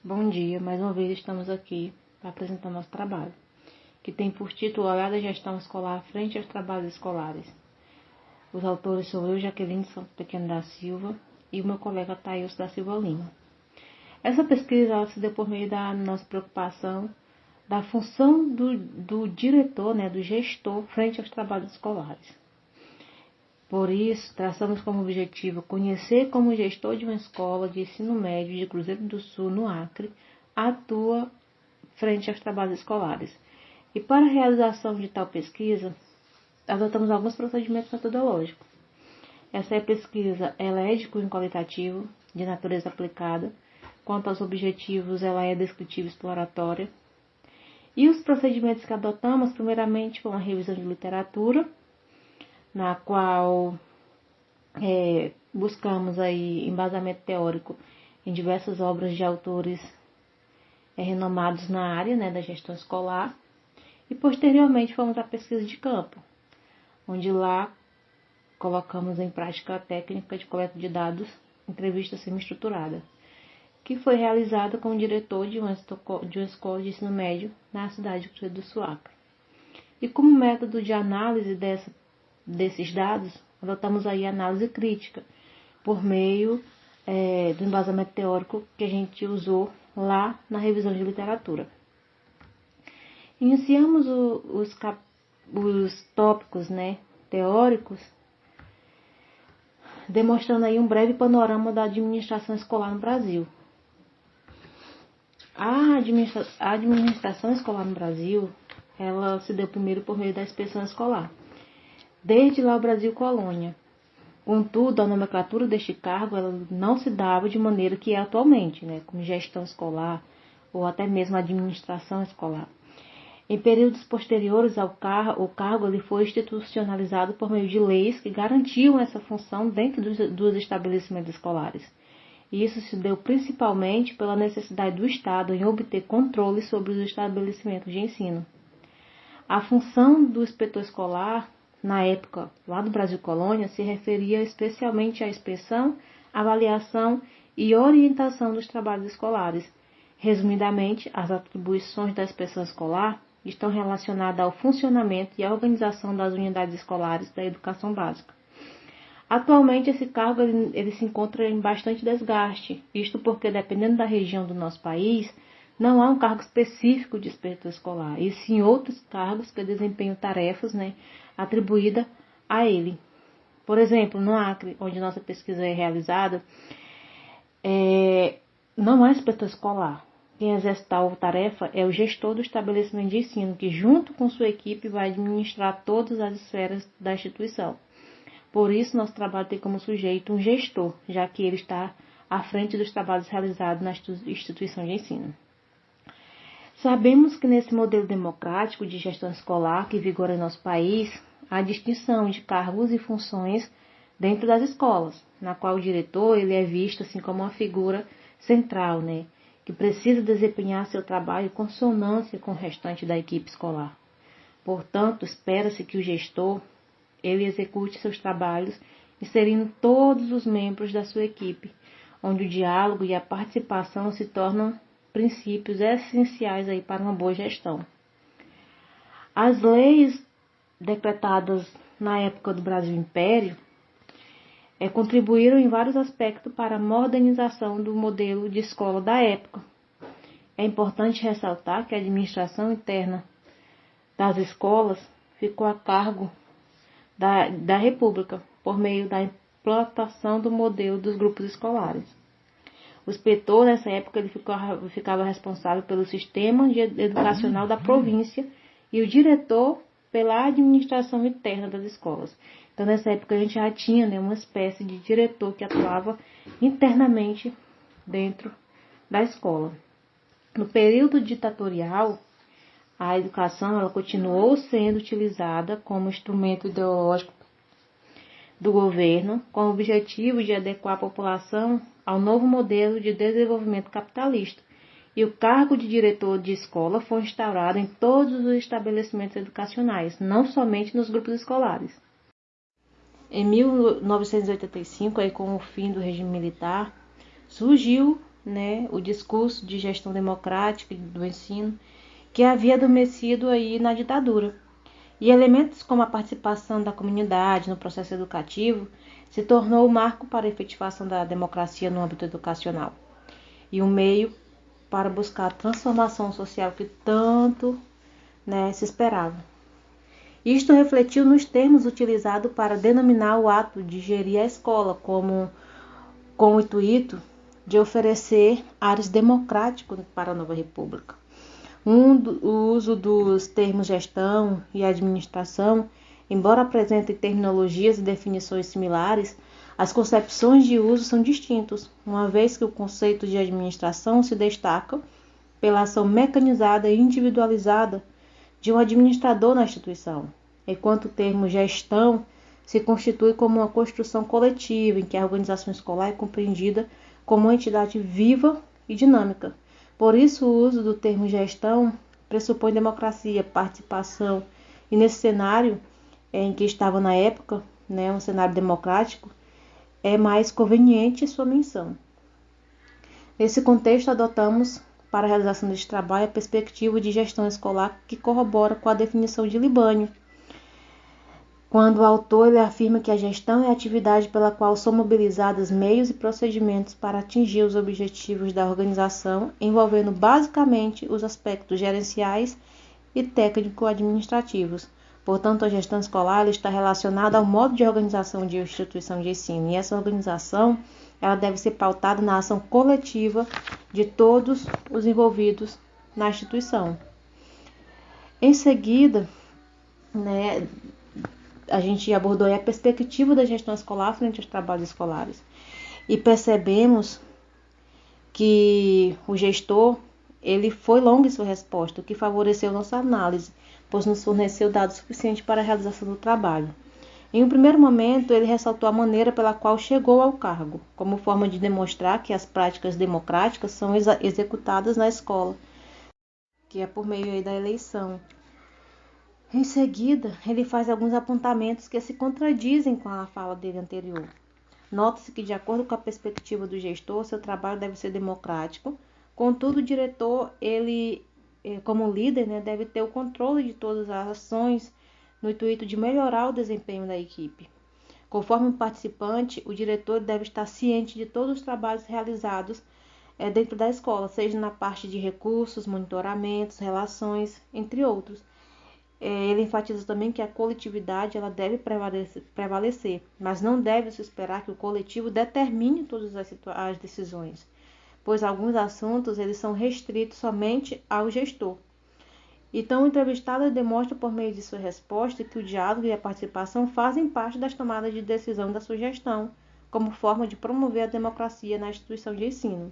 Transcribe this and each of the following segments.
Bom dia, mais uma vez estamos aqui para apresentar nosso trabalho, que tem por título Olhar da Gestão Escolar frente aos trabalhos escolares. Os autores sou eu, Jaqueline Santos Pequeno da Silva, e o meu colega Thailson da Silva Lima. Essa pesquisa se deu por meio da nossa preocupação da função do diretor, do gestor, frente aos trabalhos escolares. Por isso, traçamos como objetivo conhecer como o gestor de uma escola de ensino médio de Cruzeiro do Sul, no Acre, atua frente aos trabalhos escolares. E para a realização de tal pesquisa, adotamos alguns procedimentos metodológicos. Essa pesquisa ela é de cunho qualitativo, de natureza aplicada. Quanto aos objetivos, ela é descritiva e exploratória. E os procedimentos que adotamos, primeiramente, foi uma revisão de literatura, na qual buscamos aí embasamento teórico em diversas obras de autores renomados na área da gestão escolar. E posteriormente fomos à pesquisa de campo, onde lá colocamos em prática a técnica de coleta de dados, entrevista semi-estruturada, que foi realizada com o diretor de uma escola de ensino médio na cidade de Cruzeiro do Sul, Acre. E como método de análise desses dados, adotamos aí a análise crítica, por meio do embasamento teórico que a gente usou lá na revisão de literatura. Iniciamos os tópicos teóricos, demonstrando aí um breve panorama da administração escolar no Brasil. A administração escolar no Brasil, ela se deu primeiro por meio da inspeção escolar, desde lá o Brasil colônia. Contudo, a nomenclatura deste cargo ela não se dava de maneira que é atualmente, como gestão escolar ou até mesmo administração escolar. Em períodos posteriores ao o cargo ele foi institucionalizado por meio de leis que garantiam essa função dentro dos estabelecimentos escolares. E isso se deu principalmente pela necessidade do Estado em obter controle sobre os estabelecimentos de ensino. A função do inspetor escolar, na época, lá do Brasil Colônia, se referia especialmente à inspeção, avaliação e orientação dos trabalhos escolares. Resumidamente, as atribuições da inspeção escolar estão relacionadas ao funcionamento e à organização das unidades escolares da educação básica. Atualmente, esse cargo ele se encontra em bastante desgaste, isto porque, dependendo da região do nosso país, não há um cargo específico de inspetor escolar, e sim outros cargos que desempenham tarefas atribuídas a ele. Por exemplo, no Acre, onde nossa pesquisa é realizada, não há inspetor escolar. Quem exerce tal tarefa é o gestor do estabelecimento de ensino, que junto com sua equipe vai administrar todas as esferas da instituição. Por isso, nosso trabalho tem como sujeito um gestor, já que ele está à frente dos trabalhos realizados na instituição de ensino. Sabemos que nesse modelo democrático de gestão escolar que vigora em nosso país, há distinção de cargos e funções dentro das escolas, na qual o diretor ele é visto assim como uma figura central, que precisa desempenhar seu trabalho em consonância com o restante da equipe escolar. Portanto, espera-se que o gestor ele execute seus trabalhos inserindo todos os membros da sua equipe, onde o diálogo e a participação se tornam princípios essenciais aí para uma boa gestão. As leis decretadas na época do Brasil Império contribuíram em vários aspectos para a modernização do modelo de escola da época. É importante ressaltar que a administração interna das escolas ficou a cargo da República, por meio da implantação do modelo dos grupos escolares. O inspetor, nessa época, ele ficava responsável pelo sistema educacional da província e o diretor pela administração interna das escolas. Então, nessa época, a gente já tinha uma espécie de diretor que atuava internamente dentro da escola. No período ditatorial, a educação ela continuou sendo utilizada como instrumento ideológico do governo, com o objetivo de adequar a população ao novo modelo de desenvolvimento capitalista. E o cargo de diretor de escola foi instaurado em todos os estabelecimentos educacionais, não somente nos grupos escolares. Em 1985, com o fim do regime militar, surgiu né, o discurso de gestão democrática do ensino que havia adormecido aí na ditadura. E elementos como a participação da comunidade no processo educativo se tornou o marco para a efetivação da democracia no âmbito educacional e um meio para buscar a transformação social que tanto, né, se esperava. Isto refletiu nos termos utilizados para denominar o ato de gerir a escola como com o intuito de oferecer ares democráticos para a nova república. O uso dos termos gestão e administração, embora apresentem terminologias e definições similares, as concepções de uso são distintas, uma vez que o conceito de administração se destaca pela ação mecanizada e individualizada de um administrador na instituição, enquanto o termo gestão se constitui como uma construção coletiva em que a organização escolar é compreendida como uma entidade viva e dinâmica. Por isso, o uso do termo gestão pressupõe democracia, participação, e nesse cenário em que estava na época, né, um cenário democrático, é mais conveniente sua menção. Nesse contexto, adotamos para a realização deste trabalho a perspectiva de gestão escolar que corrobora com a definição de Libânio, quando o autor ele afirma que a gestão é a atividade pela qual são mobilizados meios e procedimentos para atingir os objetivos da organização, envolvendo basicamente os aspectos gerenciais e técnico-administrativos. Portanto, a gestão escolar está relacionada ao modo de organização de instituição de ensino, e essa organização ela deve ser pautada na ação coletiva de todos os envolvidos na instituição. Em seguida, né, a gente abordou a perspectiva da gestão escolar frente aos trabalhos escolares e percebemos que o gestor ele foi longo em sua resposta, o que favoreceu nossa análise, pois nos forneceu dados suficientes para a realização do trabalho. Em um primeiro momento, ele ressaltou a maneira pela qual chegou ao cargo, como forma de demonstrar que as práticas democráticas são executadas na escola, que é por meio da eleição. Em seguida, ele faz alguns apontamentos que se contradizem com a fala dele anterior. Nota-se que, de acordo com a perspectiva do gestor, seu trabalho deve ser democrático. Contudo, o diretor, ele, como líder, né, deve ter o controle de todas as ações no intuito de melhorar o desempenho da equipe. Conforme o participante, o diretor deve estar ciente de todos os trabalhos realizados dentro da escola, seja na parte de recursos, monitoramentos, relações, entre outros. Ele enfatiza também que a coletividade ela deve prevalecer, mas não deve se esperar que o coletivo determine todas as decisões, pois alguns assuntos eles são restritos somente ao gestor. Então, o entrevistado demonstra por meio de sua resposta que o diálogo e a participação fazem parte das tomadas de decisão da sugestão, como forma de promover a democracia na instituição de ensino.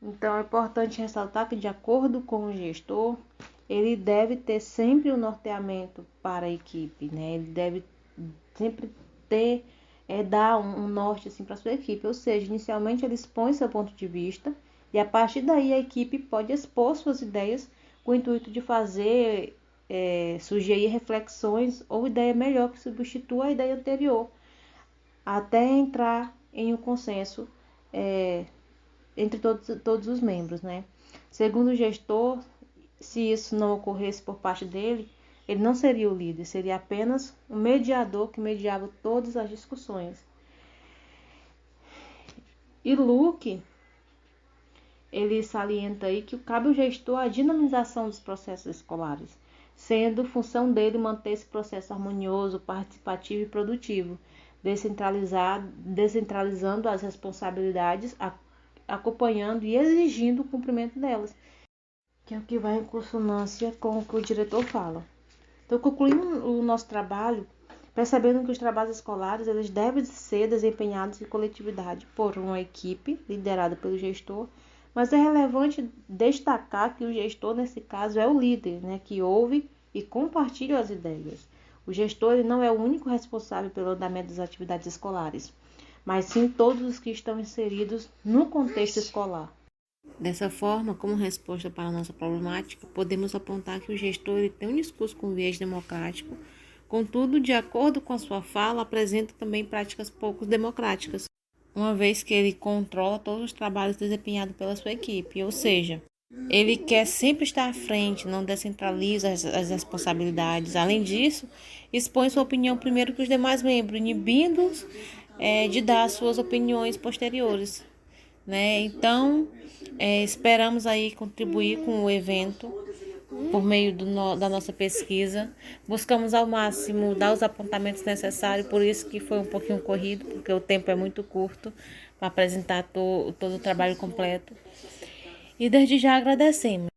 Então, é importante ressaltar que, de acordo com o gestor, ele deve ter sempre um norteamento para a equipe, né? Ele deve sempre ter, dar um norte assim, para a sua equipe, ou seja, inicialmente ele expõe seu ponto de vista e a partir daí a equipe pode expor suas ideias com o intuito de fazer, sugerir reflexões ou ideia melhor que substitua a ideia anterior, até entrar em um consenso entre todos os membros, né? Segundo o gestor, se isso não ocorresse por parte dele, ele não seria o líder, seria apenas o mediador que mediava todas as discussões. E Luke, ele salienta aí que cabe ao gestor a dinamização dos processos escolares, sendo função dele manter esse processo harmonioso, participativo e produtivo, descentralizando as responsabilidades, acompanhando e exigindo o cumprimento delas, que é o que vai em consonância com o que o diretor fala. Então, concluímos o nosso trabalho percebendo que os trabalhos escolares eles devem ser desempenhados em coletividade por uma equipe liderada pelo gestor, mas é relevante destacar que o gestor, nesse caso, é o líder, né, que ouve e compartilha as ideias. O gestor ele não é o único responsável pelo andamento das atividades escolares, mas sim todos os que estão inseridos no contexto escolar. Dessa forma, como resposta para a nossa problemática, podemos apontar que o gestor ele tem um discurso com viés democrático, contudo, de acordo com a sua fala, apresenta também práticas pouco democráticas. uma vez que ele controla todos os trabalhos desempenhados pela sua equipe, ou seja, ele quer sempre estar à frente, não descentraliza as responsabilidades. Além disso, expõe sua opinião primeiro que os demais membros, inibindo-os de dar suas opiniões posteriores, né? Então, esperamos aí contribuir com o evento por meio da nossa pesquisa. Buscamos ao máximo dar os apontamentos necessários, por isso que foi um pouquinho corrido, porque o tempo é muito curto para apresentar todo o trabalho completo. E desde já agradecemos.